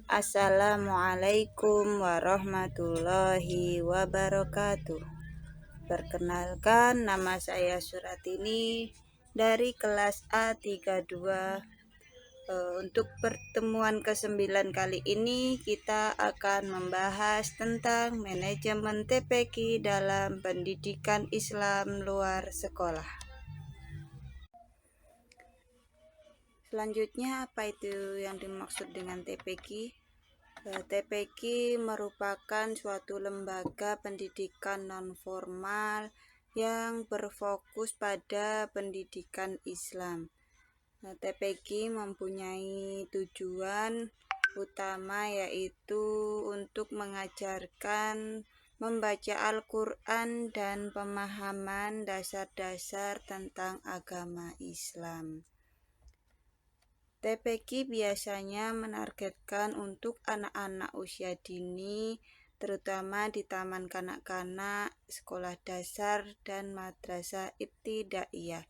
Assalamualaikum warahmatullahi wabarakatuh. Perkenalkan, nama saya Suratini dari kelas A32. Untuk pertemuan ke-9 kali ini kita akan membahas tentang manajemen TPQ dalam pendidikan Islam luar sekolah. Selanjutnya, apa itu yang dimaksud dengan TPQ? TPQ merupakan suatu lembaga pendidikan non-formal yang berfokus pada pendidikan Islam. TPQ mempunyai tujuan utama yaitu untuk mengajarkan membaca Al-Quran dan pemahaman dasar-dasar tentang agama Islam. TPQ biasanya menargetkan untuk anak-anak usia dini, terutama di taman kanak-kanak, sekolah dasar, dan madrasah ibtidaiyah.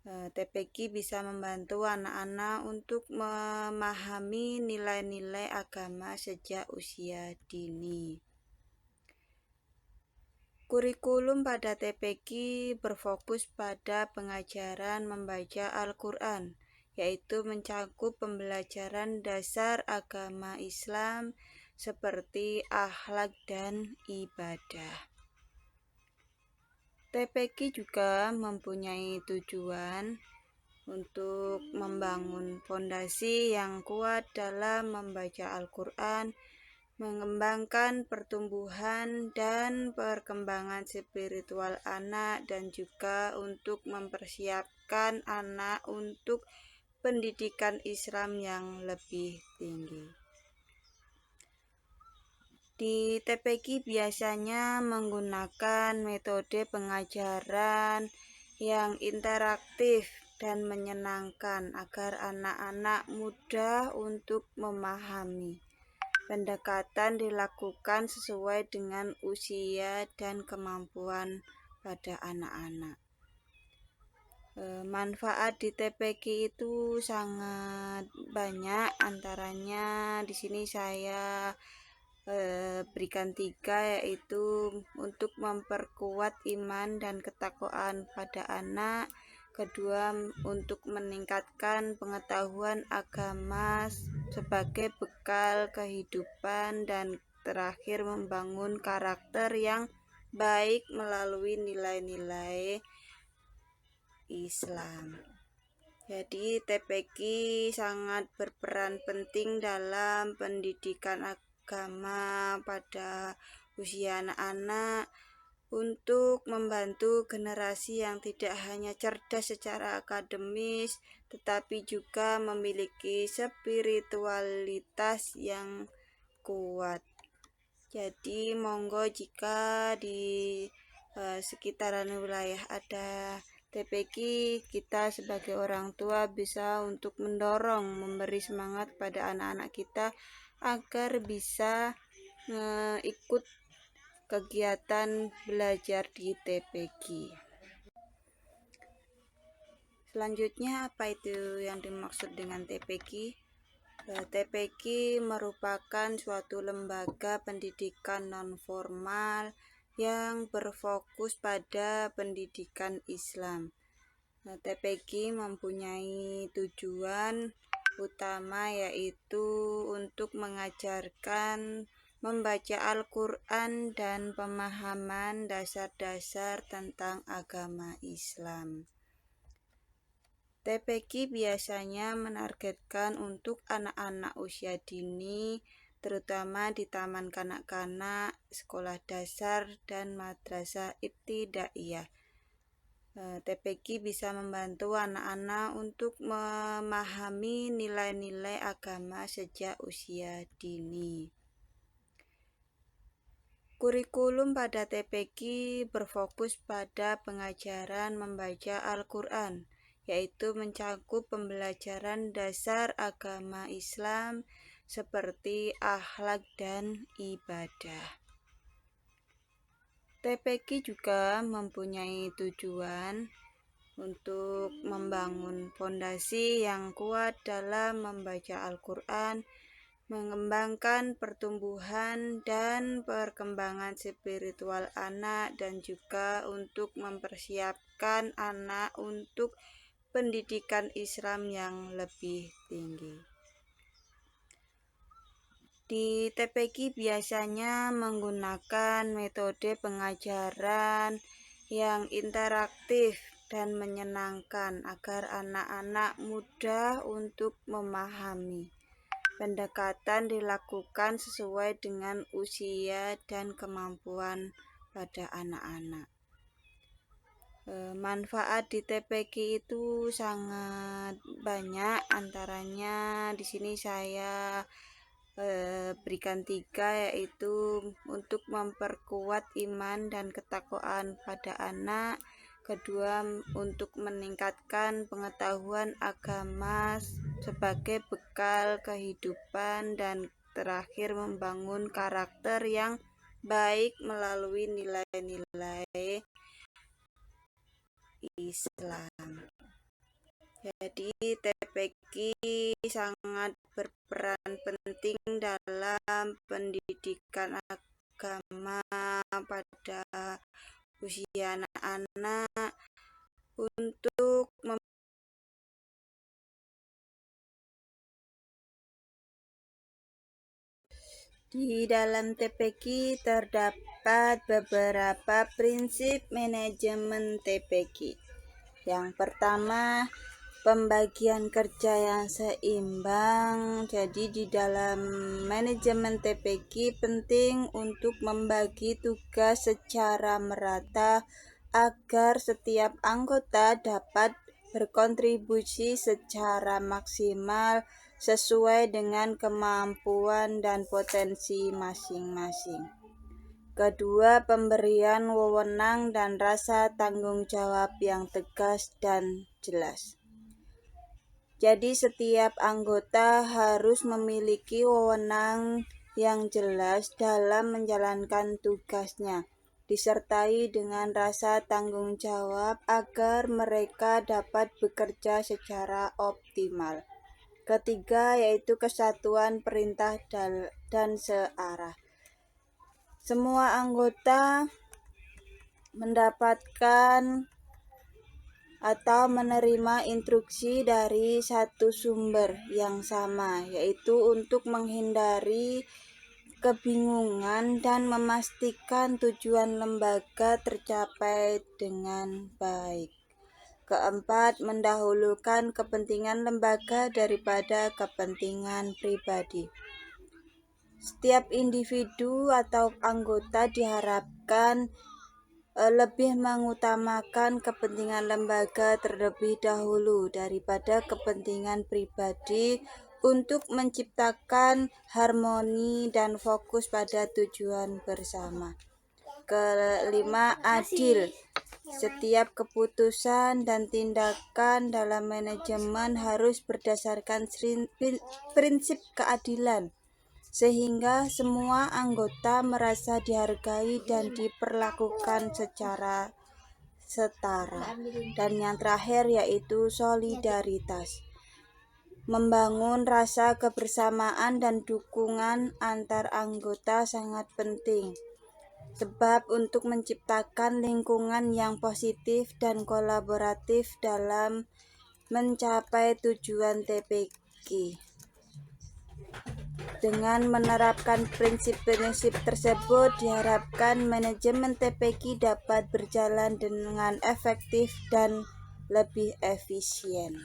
TPQ bisa membantu anak-anak untuk memahami nilai-nilai agama sejak usia dini. Kurikulum pada TPQ berfokus pada pengajaran membaca Al-Quran, yaitu mencakup pembelajaran dasar agama Islam seperti akhlak dan ibadah. TPQ juga mempunyai tujuan untuk membangun fondasi yang kuat dalam membaca Al-Quran, mengembangkan pertumbuhan dan perkembangan spiritual anak, dan juga untuk mempersiapkan anak untuk pendidikan Islam yang lebih tinggi. Di TPQ biasanya menggunakan metode pengajaran yang interaktif dan menyenangkan agar anak-anak mudah untuk memahami. Pendekatan dilakukan sesuai dengan usia dan kemampuan pada anak-anak. Manfaat di TPQ itu sangat banyak, antaranya di sini saya berikan 3, yaitu untuk memperkuat iman dan ketakwaan pada anak. Kedua, untuk meningkatkan pengetahuan agama sebagai bekal kehidupan, dan terakhir membangun karakter yang baik melalui nilai-nilai Islam. Jadi TPQ sangat berperan penting dalam pendidikan agama pada usia anak-anak untuk membantu generasi yang tidak hanya cerdas secara akademis, tetapi juga memiliki spiritualitas yang kuat. Jadi monggo jika di sekitaran wilayah ada TPQ, kita sebagai orang tua bisa untuk mendorong, memberi semangat pada anak-anak kita agar bisa ikut kegiatan belajar di TPQ. Selanjutnya, apa itu yang dimaksud dengan TPQ? TPQ merupakan suatu lembaga pendidikan non-formal yang berfokus pada pendidikan Islam. TPQ mempunyai tujuan utama yaitu untuk mengajarkan membaca Al-Quran dan pemahaman dasar-dasar tentang agama Islam. TPQ biasanya menargetkan untuk anak-anak usia dini, terutama di taman kanak-kanak, sekolah dasar, dan madrasah ibtidaiyah. TPQ bisa membantu anak-anak untuk memahami nilai-nilai agama sejak usia dini. Kurikulum pada TPQ berfokus pada pengajaran membaca Al-Quran, yaitu mencakup pembelajaran dasar agama Islam seperti akhlak dan ibadah. TPQ juga mempunyai tujuan untuk membangun fondasi yang kuat dalam membaca Al-Quran, mengembangkan pertumbuhan dan perkembangan spiritual anak, dan juga untuk mempersiapkan anak untuk pendidikan Islam yang lebih tinggi. Di TPQ biasanya menggunakan metode pengajaran yang interaktif dan menyenangkan agar anak-anak mudah untuk memahami. Pendekatan dilakukan sesuai dengan usia dan kemampuan pada anak-anak. Manfaat di TPQ itu sangat banyak, antaranya di sini saya berikan 3, yaitu untuk memperkuat iman dan ketakwaan pada anak. Kedua, untuk meningkatkan pengetahuan agama sebagai bekal kehidupan, dan terakhir membangun karakter yang baik melalui nilai-nilai Islam. Jadi TPQ sangat berperan penting dalam pendidikan agama pada usia anak-anak untuk di dalam TPQ terdapat beberapa prinsip manajemen TPQ. Yang pertama, pembagian kerja yang seimbang. Jadi di dalam manajemen TPQ penting untuk membagi tugas secara merata agar setiap anggota dapat berkontribusi secara maksimal sesuai dengan kemampuan dan potensi masing-masing. Kedua, pemberian wewenang dan rasa tanggung jawab yang tegas dan jelas. Jadi setiap anggota harus memiliki wewenang yang jelas dalam menjalankan tugasnya, disertai dengan rasa tanggung jawab agar mereka dapat bekerja secara optimal. Ketiga, yaitu kesatuan perintah dan searah. Semua anggota mendapatkan atau menerima instruksi dari satu sumber yang sama, yaitu untuk menghindari kebingungan dan memastikan tujuan lembaga tercapai dengan baik. Keempat, mendahulukan kepentingan lembaga daripada kepentingan pribadi. Setiap individu atau anggota diharapkan lebih mengutamakan kepentingan lembaga terlebih dahulu daripada kepentingan pribadi untuk menciptakan harmoni dan fokus pada tujuan bersama. Kelima, adil. Setiap keputusan dan tindakan dalam manajemen harus berdasarkan prinsip keadilan, sehingga semua anggota merasa dihargai dan diperlakukan secara setara. Dan yang terakhir yaitu solidaritas. Membangun rasa kebersamaan dan dukungan antar anggota sangat penting, sebab untuk menciptakan lingkungan yang positif dan kolaboratif dalam mencapai tujuan TPQ. Dengan menerapkan prinsip-prinsip tersebut, diharapkan manajemen TPQ dapat berjalan dengan efektif dan lebih efisien.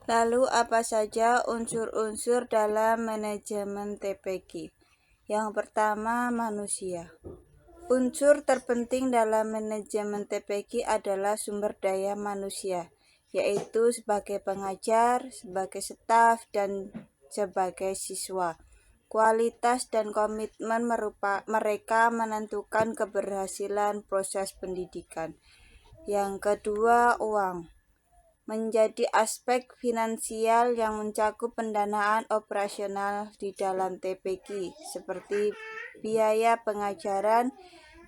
Lalu apa saja unsur-unsur dalam manajemen TPQ? Yang pertama, manusia. Unsur terpenting dalam manajemen TPQ adalah sumber daya manusia, yaitu sebagai pengajar, sebagai staf, dan sebagai siswa. Kualitas dan komitmen mereka menentukan keberhasilan proses pendidikan. Yang kedua, uang. Menjadi aspek finansial yang mencakup pendanaan operasional di dalam TPQ, seperti biaya pengajaran,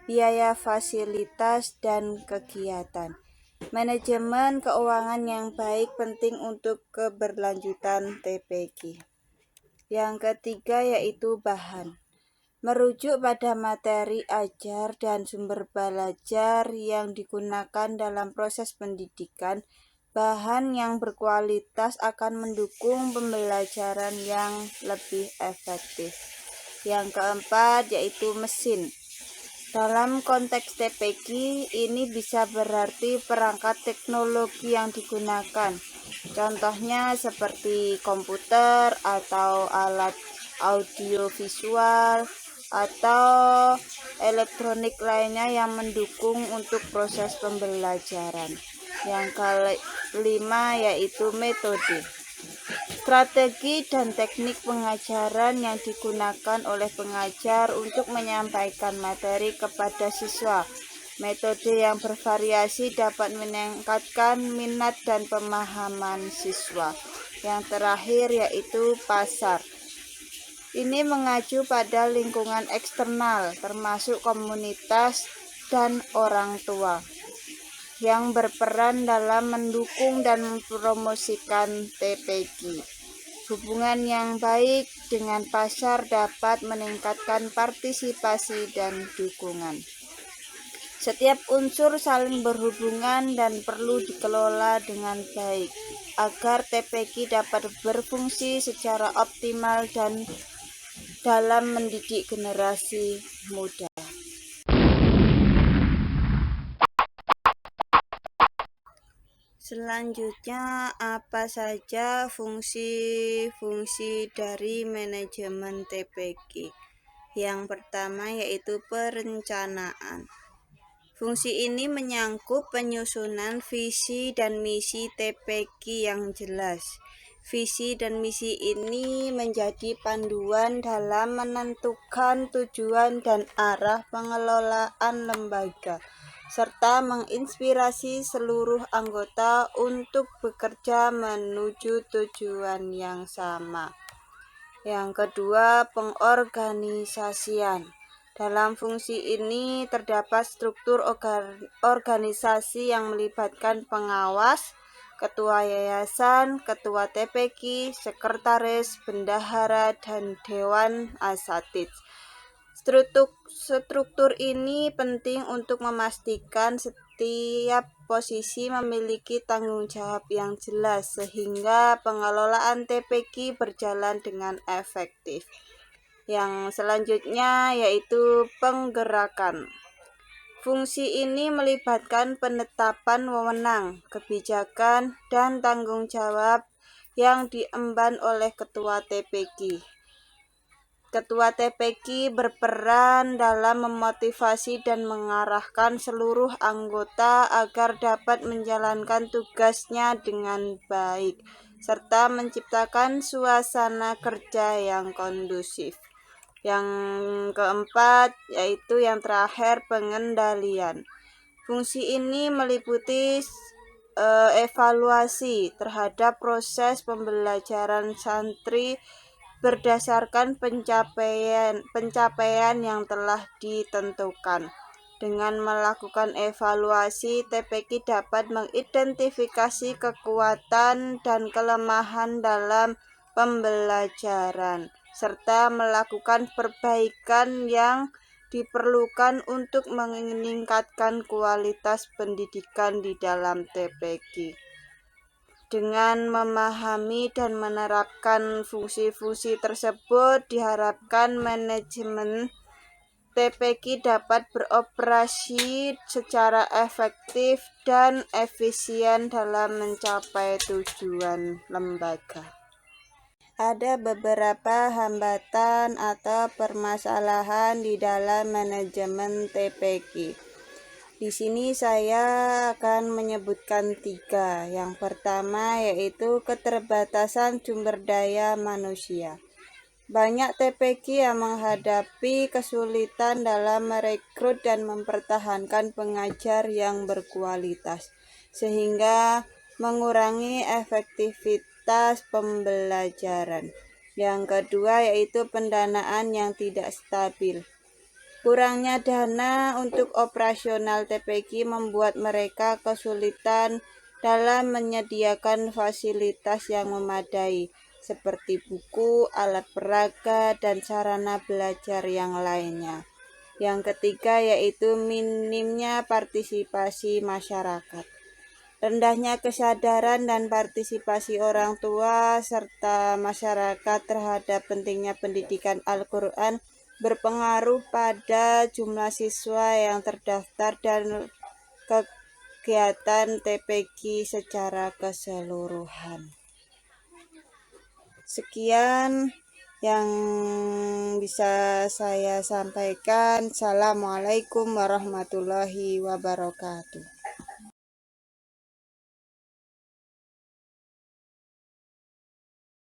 biaya fasilitas, dan kegiatan. Manajemen keuangan yang baik penting untuk keberlanjutan TPQ. Yang ketiga yaitu bahan. Merujuk pada materi ajar dan sumber belajar yang digunakan dalam proses pendidikan, bahan yang berkualitas akan mendukung pembelajaran yang lebih efektif. Yang keempat yaitu mesin. Dalam konteks TPQ, ini bisa berarti perangkat teknologi yang digunakan. Contohnya seperti komputer atau alat audiovisual atau elektronik lainnya yang mendukung untuk proses pembelajaran. Yang kelima yaitu metode. Strategi dan teknik pengajaran yang digunakan oleh pengajar untuk menyampaikan materi kepada siswa. Metode yang bervariasi dapat meningkatkan minat dan pemahaman siswa. Yang terakhir yaitu pasar. Ini mengacu pada lingkungan eksternal, termasuk komunitas dan orang tua, yang berperan dalam mendukung dan mempromosikan TPQ. Hubungan yang baik dengan pasar dapat meningkatkan partisipasi dan dukungan. Setiap unsur saling berhubungan dan perlu dikelola dengan baik agar TPQ dapat berfungsi secara optimal dan dalam mendidik generasi muda. Selanjutnya, apa saja fungsi-fungsi dari manajemen TPQ? Yang pertama yaitu perencanaan. Fungsi ini menyangkut penyusunan visi dan misi TPQ yang jelas. Visi dan misi ini menjadi panduan dalam menentukan tujuan dan arah pengelolaan lembaga, serta menginspirasi seluruh anggota untuk bekerja menuju tujuan yang sama. Yang kedua, pengorganisasian. Dalam fungsi ini terdapat struktur organisasi yang melibatkan pengawas, ketua yayasan, ketua TPQ, sekretaris, bendahara, dan dewan asatidz. Struktur ini penting untuk memastikan setiap posisi memiliki tanggung jawab yang jelas sehingga pengelolaan TPQ berjalan dengan efektif. Yang selanjutnya yaitu penggerakan. Fungsi ini melibatkan penetapan wewenang, kebijakan, dan tanggung jawab yang diemban oleh ketua TPQ. Ketua TPQ berperan dalam memotivasi dan mengarahkan seluruh anggota agar dapat menjalankan tugasnya dengan baik, serta menciptakan suasana kerja yang kondusif. Yang keempat, yaitu yang terakhir, pengendalian. Fungsi ini meliputi evaluasi terhadap proses pembelajaran santri berdasarkan pencapaian yang telah ditentukan. Dengan melakukan evaluasi, TPQ dapat mengidentifikasi kekuatan dan kelemahan dalam pembelajaran, serta melakukan perbaikan yang diperlukan untuk meningkatkan kualitas pendidikan di dalam TPQ. Dengan memahami dan menerapkan fungsi-fungsi tersebut, diharapkan manajemen TPQ dapat beroperasi secara efektif dan efisien dalam mencapai tujuan lembaga. Ada beberapa hambatan atau permasalahan di dalam manajemen TPQ. Di sini saya akan menyebutkan 3. Yang pertama yaitu keterbatasan sumber daya manusia. Banyak TPQ yang menghadapi kesulitan dalam merekrut dan mempertahankan pengajar yang berkualitas, sehingga mengurangi efektivitas pembelajaran. Yang kedua yaitu pendanaan yang tidak stabil. Kurangnya dana untuk operasional TPQ membuat mereka kesulitan dalam menyediakan fasilitas yang memadai, seperti buku, alat peraga, dan sarana belajar yang lainnya. Yang ketiga yaitu minimnya partisipasi masyarakat. Rendahnya kesadaran dan partisipasi orang tua serta masyarakat terhadap pentingnya pendidikan Al-Quran berpengaruh pada jumlah siswa yang terdaftar dan kegiatan TPQ secara keseluruhan. Sekian yang bisa saya sampaikan. Assalamualaikum warahmatullahi wabarakatuh.